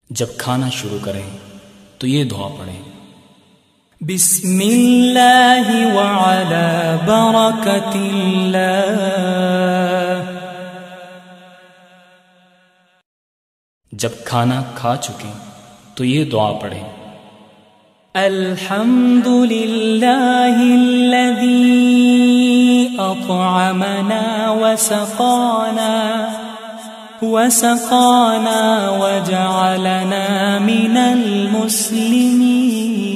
जब खाना शुरू करें तो ये दुआ पढ़ें, बिस्मिल्लाहि व अला बरकतिल्लाह। जब खाना खा चुकें तो ये दुआ पढ़ें, अल्हम्दुलिल्लाहिल्लज़ी अत्अमना वसक़ाना वजअलना मिनल मुस्लिमीन।